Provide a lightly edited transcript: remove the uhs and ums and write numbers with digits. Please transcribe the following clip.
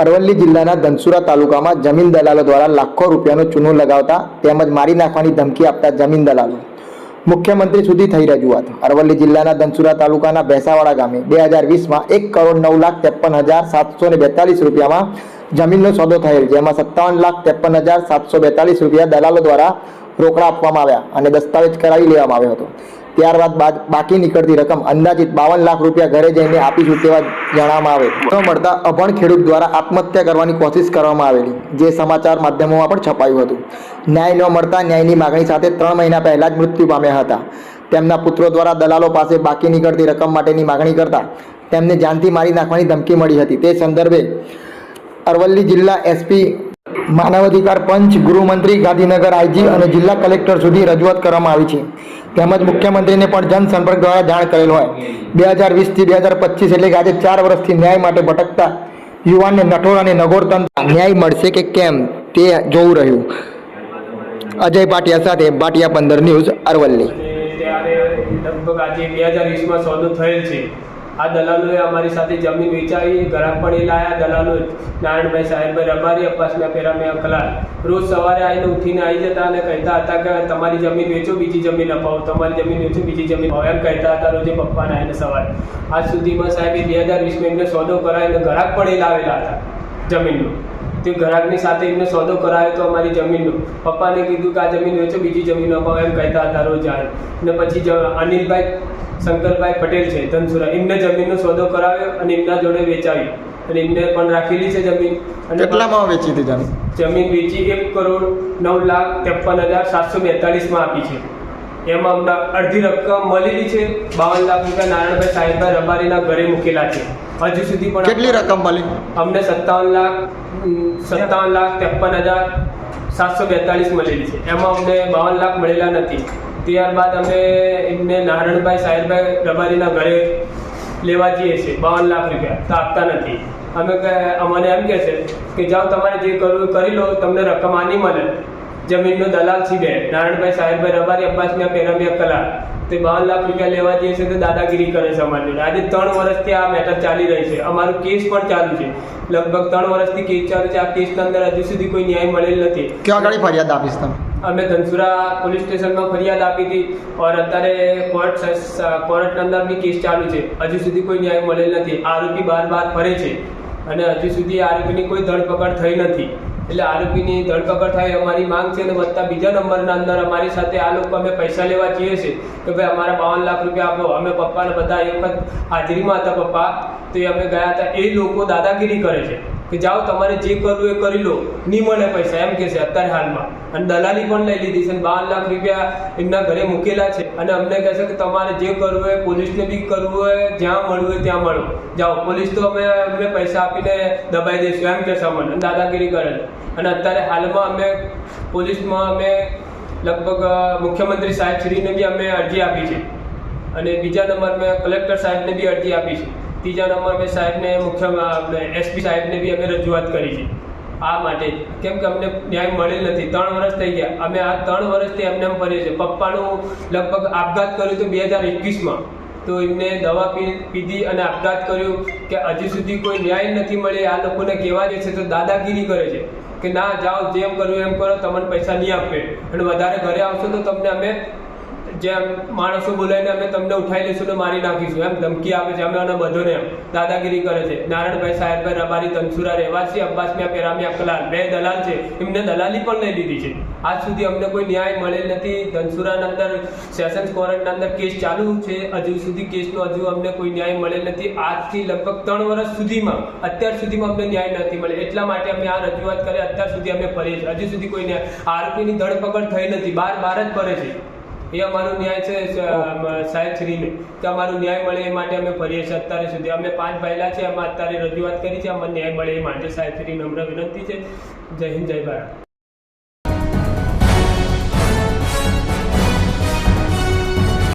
અરવલ્લી જિલ્લાના ધનસુરા તાલુકામાં જમીન દલાલો દ્વારા લાખો રૂપિયાનું ચૂનું લગાવતા તેમજ મારી નાખવાની ધમકી આપતા જમીન દલાલો મુખ્યમંત્રી સુધી થઈ રજૂઆત। અરવલ્લી જિલ્લાના ધનસુરા તાલુકાના ભેંસાવાડા ગામે 2020માં 1,09,53,742 રૂપિયામાં જમીનનો સોદો થયેલ, જેમાં 57,53,742 રૂપિયા દલાલો દ્વારા રોકડા આપવામાં આવ્યા અને દસ્તાવેજ કરાવી લેવામાં આવ્યો હતો। ત્યારબાદ બાકી નીકળતી રકમ અંદાજિત 52 લાખ રૂપિયા ઘરે જઈને આપીશું તેવા જણાવવામાં આવે તો મળતા અભણ ખેડૂત દ્વારા આત્મહત્યા કરવાની કોશિશ કરવામાં આવેલી, જે સમાચાર માધ્યમોમાં પણ છપાયું હતું। ન્યાય ન મળતા ન્યાયની માગણી સાથે 3 મહિના પહેલા જ મૃત્યુ પામ્યા હતા। તેમના પુત્રો દ્વારા દલાલો પાસે બાકી નીકળતી રકમ માટેની માગણી કરતા તેમને જાનથી મારી નાખવાની ધમકી મળી હતી। તે સંદર્ભે અરવલ્લી જિલ્લા એસપી, માનવ અધિકાર પંચ, ગૃહમંત્રી, ગાંધીનગર આઈજી અને જિલ્લા કલેક્ટર સુધી રજૂઆત કરવામાં આવી છે। તેમજ મુખ્યમંત્રીને પણ જનસંપર્ક દ્વારા જાણ કરેલ હોય। 2020થી 2025 એટલે કે આજે 4 વર્ષથી ન્યાય માટે ભટકતા યુવાનને નઠોર અને નગોર તંત્ર ન્યાય મળશે કે કેમ તે જોવું રહ્યું। અજય ભાટિયા સાથે ભાટિયા 15 ન્યૂઝ, અરવલ્લી। ત્યારે લગભગ આજે 2020માં સોદો થયેલ છે। આ દલાલોએ અમારી સાથે જમીન વેચાવી, ગ્રાહક પણ એ લાયા દલાલો નારાયણભાઈ સાહેબભાઈ રબારી, અબ્બાસમિયા પેરામિયા કલાલ રોજ સવારે આવીને ઉઠીને આવી જતા અને કહેતા હતા કે તમારી જમીન વેચો, બીજી જમીન અપાવો, તમારી જમીન વેચો, બીજી જમીન અપાવો, એમ કહેતા હતા રોજે પપ્પાને આવીને સવારે। આજ સુધીમાં સાહેબે 2020માં એમને સોદો કરાવીને ગ્રાહક પણ એ લાવેલા હતા જમીનનો। તે ગ્રાહકની સાથે એમને સોદો કરાવ્યો તો અમારી જમીનનો, પપ્પાને કીધું કે આ જમીન વેચો, બીજી જમીન અપાવો, એમ કહેતા હતા રોજ આવે। અને પછી અનિલભાઈ શંકરભાઈ પટેલ છે ધનસુરા, એમને જમીનનો સોદો કરાવ્યો અને એમના જોડે વેચાવી અને એમને પણ રાખેલી છે જમીન। અને કેટલામાં વેચી હતી જમીન? જમીન વેચી 1,09,53,742માં આપી છે। એમાં અમને અડધી રકમ મળેલી છે, 52 લાખ રૂપિયા નારાયણભાઈ સાહેબભાઈ રબારીના ઘરે મૂકેલા છે। હજુ સુધી પણ કેટલી રકમ મળી? અમને 57,53,742 મળેલી છે। એમાં અમને 52 લાખ મળેલા નથી। ત્યારબાદ અમે એમને નારાયણભાઈ સાહેબભાઈ રબારીના ઘરે લેવા જઈએ છીએ 52 લાખ રૂપિયા, તો આપતા નથી। અમને એમ કહે છે કે જાઓ તમારે જે કરવું કરી લો, તમને રકમ આની મળે। જમીનનો દલાલ છે બે નારાયણભાઈ સાહેબભાઈ રબારી, અબ્બાસમિયા પેરામિયા કલાલ, તે 52 લાખ રૂપિયા લેવા જઈએ છે તો દાદાગીરી કરે છે અમારી જોડે। આજે 3 વર્ષથી આ મેટર ચાલી રહી છે, અમારું કેસ પણ ચાલુ છે, લગભગ 3 વર્ષથી કેસ ચાલુ છે। આ કેસના અંદર હજુ સુધી કોઈ ન્યાય મળેલ નથી। ક્યાં આગળ ફરિયાદ આપીશ તમે? અમે ધનસુરા પોલીસ સ્ટેશનમાં ફરિયાદ આપી હતી और અત્યારે કોર્ટના અંદર બી કેસ ચાલુ છે। હજુ સુધી કોઈ ન્યાય મળેલ નથી। આરોપી બાર ફરે છે અને હજુ સુધી આરોપીની કોઈ ધરપકડ થઈ નથી। એટલે આરોપીની ધરપકડ થાય અમારી માંગ છે। અને વત્તા બીજા નંબરના અંદર અમારી સાથે આ લોકો અમે પૈસા લેવા જઈએ છીએ કે ભાઈ અમારા 52 લાખ રૂપિયા આપો। અમે પપ્પાને બધા એક વખત હાજરીમાં હતા પપ્પા, તો એ અમે ગયા હતા। એ લોકો દાદાગીરી કરે છે કે જાઓ તમારે જે કરવું એ કરી લો, નહીં મળે પૈસા, એમ કે છે અત્યારે હાલમાં। અને દલાલી પણ લઈ લીધી છે, 52 લાખ રૂપિયા એમના ઘરે મૂકેલા છે। અને અમને કહે છે કે તમારે જે કરવું હોય, પોલીસને બી કરવું હોય, જ્યાં મળવું હોય ત્યાં મળો, જાઓ, પોલીસ તો અમે પૈસા આપીને દબાઈ દઈશું, એમ કે છે અમને, દાદાગીરી કરે છે। અને અત્યારે હાલમાં અમે પોલીસમાં અમે લગભગ મુખ્યમંત્રી સાહેબશ્રીને બી અમે અરજી આપી છે અને બીજા નંબર મેં કલેક્ટર સાહેબને બી અરજી આપી છે। ત્રીજા નંબર મેં સાહેબને એસપી સાહેબને બી અમે રજૂઆત કરી છે આ માટે, કેમ કે અમને ન્યાય મળેલ નથી। 3 વર્ષ થઈ ગયા, અમે આ 3 વર્ષથી એમને એમ ફરીએ છીએ। પપ્પાનું લગભગ આપઘાત કર્યું તો 2021માં, તો એમને દવા પીધી અને આપઘાત કર્યું કે હજુ સુધી કોઈ ન્યાય નથી મળે। આ લોકોને કહેવા દે છે તો દાદાગીરી કરે છે કે ના જાઓ, જેમ કરવું એમ કરો, તમને પૈસા નહીં આપે અને વધારે ઘરે આવશો તો તમને અમે જેમ માણસો બોલાવીને અમે તમને ઉઠાઈ લઈશું ને મારી નાખીશું, એમ ધમકી આપે છે। અમે અને બધોને દાદાગીરી કરે છે। નારાયણભાઈ સાહેબભાઈ રબારી ધનસુરા રહેવાસી, અબ્બાસમિયા પેરામિયા કલાલ, 2 દલાલ છે, એમને દલાલી પણ લઈ લીધી છે। આજ સુધી અમને કોઈ ન્યાય મળેલ નથી। ધનસુરાના અંદર સેશન્સ કોર્ટના અંદર કેસ ચાલુ છે, હજુ સુધી કેસનો અમને કોઈ ન્યાય મળેલ નથી। આજથી લગભગ 3 વર્ષ સુધીમાં અત્યાર સુધીમાં અમને ન્યાય નથી મળે। એટલા માટે અમે આ રજૂઆત કરી, અત્યાર સુધી અમે ફરીએ છીએ, હજુ સુધી કોઈ ન્યાય, આરોપીની ધરપકડ થઈ નથી, બાર જ ફરે છે। એ અમારો ન્યાય છે સાહેબશ્રીને કે અમારો ન્યાય મળે એ માટે અમે ફરીએ છીએ। અત્યારે સુધી અમે 5 ભાઈલા છે, અમે અત્યારે રજૂઆત કરી છે, અમને ન્યાય મળે એ માટે સાહેબશ્રી નમ્ર વિનંતી છે। જય હિન્દ, જય ભારત।